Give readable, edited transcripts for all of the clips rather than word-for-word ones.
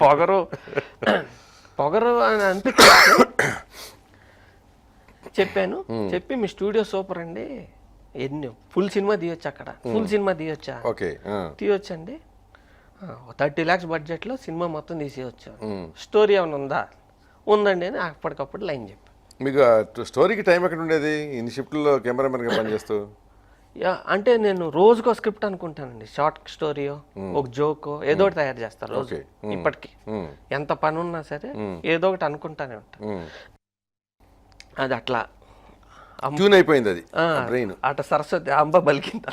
పొగరు పొగరు అని అనిపించింది. చెప్పాను, చెప్పి మీ స్టూడియో సూపర్ అండి, ఎన్ని ఫుల్ సినిమా తీయొచ్చు, అక్కడ ఫుల్ సినిమా తీయొచ్చా, తీయొచ్చండి, 30 lakhs బడ్జెట్లో సినిమా మొత్తం తీసేయచ్చు, స్టోరీ ఏమైనా ఉందా, ఉందండి అని అప్పటికప్పుడు లైన్ చెప్పి. మీకు స్టోరీకి టైం ఎక్కడ ఉండేది ఇన్ని షిఫ్ట్లో కెమెరామెన్గా పనిచేస్తూ? అంటే నేను రోజుకో స్క్రిప్ట్ అనుకుంటానండి, షార్ట్ స్టోరీయో ఒక జోకో ఏదో ఒకటి తయారు చేస్తాను రోజు. ఇప్పటికి ఎంత పని ఉన్నా సరే ఏదో ఒకటి అనుకుంటానే ఉంటా. అది అట్లా ట్యూన్ అయిపోయింది అది బ్రెయిన్. అట సరస్వతి అంబ బలికింది.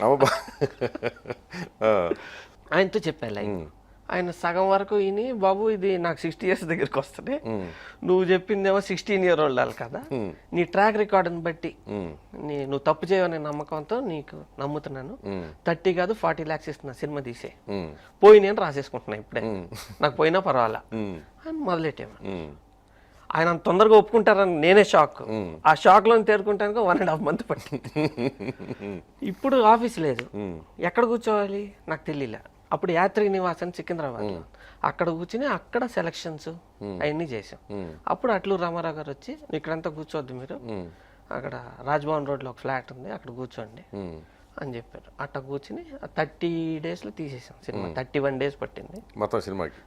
ఆయనతో చెప్పాను లైన్, ఆయన సగం వరకు విని, బాబు ఇది నాకు 60 years దగ్గరికి వస్తుంది, నువ్వు చెప్పిందేమో 16 year old కదా, నీ ట్రాక్ రికార్డుని బట్టి నువ్వు తప్పు చేయవనే నమ్మకంతో నీకు నమ్ముతున్నాను, 30 కాదు 40 lakhs ఇస్తున్నా సినిమా తీసే, పోయి నేను రాసేసుకుంటున్నా ఇప్పుడే, నాకు పోయినా పర్వాలా అని మొదలెట్టాము. ఆయన అంత తొందరగా ఒప్పుకుంటారని నేనే షాక్. ఆ షాక్ లో తేరుకుంటానికి 1.5 months పట్టింది. ఇప్పుడు ఆఫీస్ లేదు, ఎక్కడ కూర్చోవాలి నాకు తెలియలే. అప్పుడు యాత్రి నివాసం సికింద్రాబాద్, అక్కడ కూర్చుని అక్కడ సెలక్షన్స్ అవన్నీ చేసాం. అప్పుడు అట్లూరు రామారావు గారు వచ్చి, ఇక్కడంతా కూర్చోవద్దు మీరు, అక్కడ రాజ్భవన్ రోడ్లో ఒక ఫ్లాట్ ఉంది అక్కడ కూర్చోండి అని చెప్పారు. అట్లా కూర్చుని 30 days తీసేసాం సినిమా. 31 days పట్టింది మొత్తం సినిమాకి.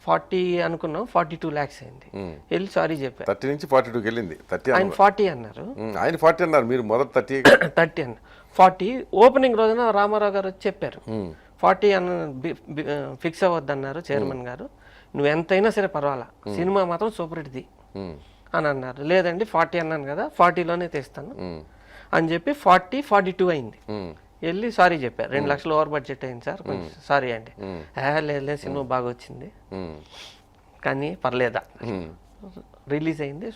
40 అనుకున్నాం, 42 lakhs అయింది. వెళ్ళి సారీ చెప్పారు. 30 నుంచి 42కి వెళ్ళింది. ఆయన 40 అన్నారు, ఆయన 40 అన్నారు, మీరు మొదటి 30 అన్నారు. 40 ఓపెనింగ్ రోజున రామారావు గారు వచ్చి చెప్పారు, 40 అన్న ఫిక్స్ అవ్వద్దన్నారు చైర్మన్ గారు, నువ్వు ఎంతైనా సరే పర్వాలా, సినిమా మాత్రం సూపర్ హిట్ది అని అన్నారు. లేదండి 40 అన్నాను కదా, 40లోనే తీస్తాను అని చెప్పి 40, 42 అయింది. వెళ్ళి సారీ చెప్పారు, 2 lakhs ఓవర్ బడ్జెట్ అయింది సార్, కొంచెం సారీ అండి. లేదు సినిమా బాగా వచ్చింది కానీ పర్లేదా, రిలీజ్ అయింది,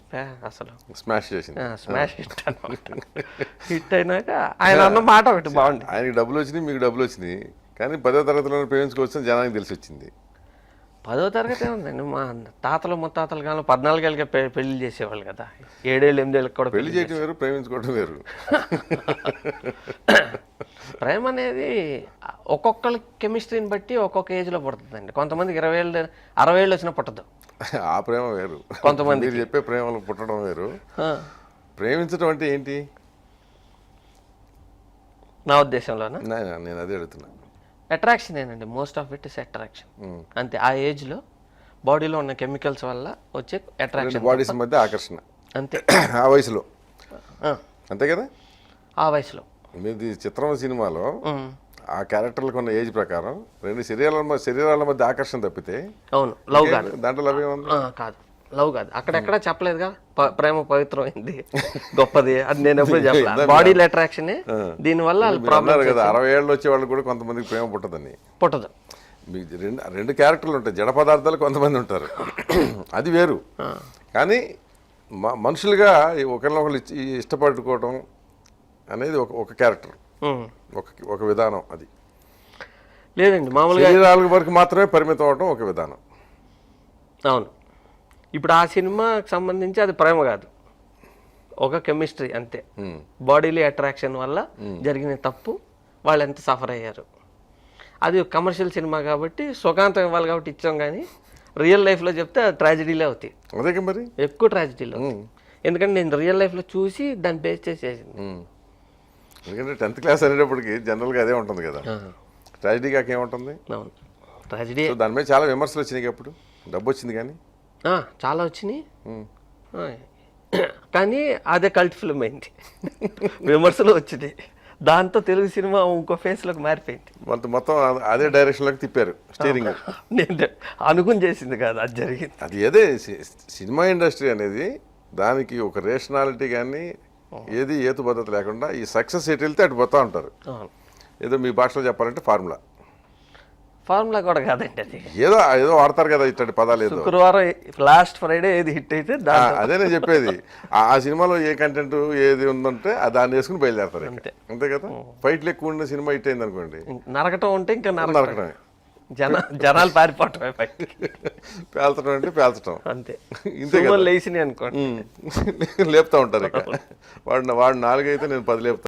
అసలు స్మాష్ చేసింది, స్మాష్ హిట్ అనమాట. హిట్ అయినాక ఆయన అన్న మాట ఒకటి బాగుంది, ఆయనకి డబ్బులు వచ్చినాయి మీకు డబ్బులు వచ్చినాయి, కానీ 10వ తరగతిలో ప్రేమించుకోవచ్చు జనానికి తెలిసి వచ్చింది. 10వ తరగతి ఉందండి, మా తాతలు ముత్తాతలు కానీ 14 ఏళ్ళకే పెళ్లి చేసేవాళ్ళు కదా, 7 ఏళ్ళు 8 ఏళ్ళకి కూడా పెళ్లి చేయడం వేరు, ప్రేమించుకోవడం వేరు. ప్రేమ అనేది ఒక్కొక్కరి కెమిస్ట్రీని బట్టి ఒక్కొక్క ఏజ్లో పుడుతుందండి. కొంతమందికి 20 ఏళ్ళు 60 ఏళ్ళు వచ్చినా పుట్టదు, ఆ ప్రేమ వేరు. కొంతమంది మీరు చెప్పే ప్రేమలు పుట్టడం వేరు. ప్రేమించడం అంటే ఏంటి నా ఉద్దేశంలోనా, నేను అదే అడుగుతున్నా. అట్రాక్షన్ ఏనండి, most of it is attraction. అంతే, ఆ ఏజ్లో బాడీలో ఉన్న కెమికల్స్ వల్ల వచ్చే అట్రాక్షన్, బాడీస్ మధ్య ఆకర్షణ, అంతే. ఆ వయసులో అంతే కదా, ఆ వయసులో. మీది చిత్రం సినిమాలో ఆ క్యారెక్టర్లకు ఉన్న ఏజ్ ప్రకారం 2 శరీరాల మధ్య ఆకర్షణ తప్పితే, అవును, లవ్ కాదు దాంట్లో లవ్ ఏముంది, కాదు లవ్ కాదు, అక్కడెక్కడ చెప్పలేదుగా ప్రేమ పవిత్రమైంది గొప్పది అది, నేను ఎప్పుడు చెప్పలేదు. బాడీలో అట్రాక్షన్ దీనివల్ల కదా 60 ఏళ్ళు వచ్చే వాళ్ళు కూడా కొంతమందికి ప్రేమ పుట్టదని. పుట్టదు. మీకు రెండు క్యారెక్టర్లు ఉంటాయి, జడ పదార్థాలు కొంతమంది ఉంటారు, అది వేరు. కానీ మనుషులుగా ఒకరినొకరు ఇష్టపడుకోవటం అనేది ఒక క్యారెక్టర్, ఒక విధానం. అది లేదండి, మామూలుగా శరీరాల వరకు మాత్రమే పరిమితం అవడం ఒక విధానం. అవును, ఇప్పుడు ఆ సినిమాకి సంబంధించి అది ప్రేమ కాదు, ఒక కెమిస్ట్రీ అంతే. బాడీలీ అట్రాక్షన్ వల్ల జరిగిన తప్పు, వాళ్ళు ఎంత సఫర్ అయ్యారు. అది కమర్షియల్ సినిమా కాబట్టి సుఖాంతం ఇవ్వాలి కాబట్టి ఇచ్చాం, కానీ రియల్ లైఫ్లో చెప్తే ట్రాజడీలే అవుతాయి. అదే మరి ఎక్కువ ట్రాజడీలు, ఎందుకంటే నేను రియల్ లైఫ్లో చూసి దాన్ని బేస్ చేసేసింది. ఎందుకంటే 10th క్లాస్ అనేటప్పటికి జనరల్గా అదే ఉంటుంది కదా, ట్రాజడీ కాక ఏముంటుంది. అవును, ట్రాజడీ. దాని మీద చాలా విమర్శలు వచ్చినాయి, అప్పుడు డబ్బు వచ్చింది కానీ చాలా వచ్చినాయి, కానీ అదే కల్ట్ ఫిల్మ్ అయింది. విమర్శలు వచ్చినాయి, దాంతో తెలుగు సినిమా ఇంకో ఫేస్లోకి మారిపోయింది. మొత్తం అదే డైరెక్షన్లోకి తిప్పారు స్టీరింగ్. నేను అనుకుని చేసింది కాదు, అది జరిగింది. అది అదే సినిమా ఇండస్ట్రీ అనేది, దానికి ఒక రేషనాలిటీ కానీ ఏది ఏతుబద్ధత లేకుండా ఈ సక్సెస్ ఎటు వెళ్తే అటు పోతా ఉంటారు. ఏదో మీ భాషలో చెప్పాలంటే ఫార్ములా కూడా కాదండి, అది ఏదో వాడతారు కదా ఇట్లాంటి పదాలు. ఏదో శుక్రవారం లాస్ట్ ఫ్రైడే ఏది హిట్ అయితే అదే నేను చెప్పేది, ఆ సినిమాలో ఏ కంటెంట్ ఏది ఉందంటే దాన్ని వేసుకుని బయలుదేరతారు, అంతే కదా. ఫైట్లు ఎక్కువ ఉన్న సినిమా హిట్ అయింది అనుకోండి, నరకటం ఉంటే ఇంకా నరకటమే, జనాలు పారిపోవటమే, పేల్చడం అంటే పేల్చడం అంతే. ఇంతే లేచినాయి అనుకోండి, లేపుతా ఉంటారు. ఇక వాడు 4 అయితే నేను 10 లేపుతాను.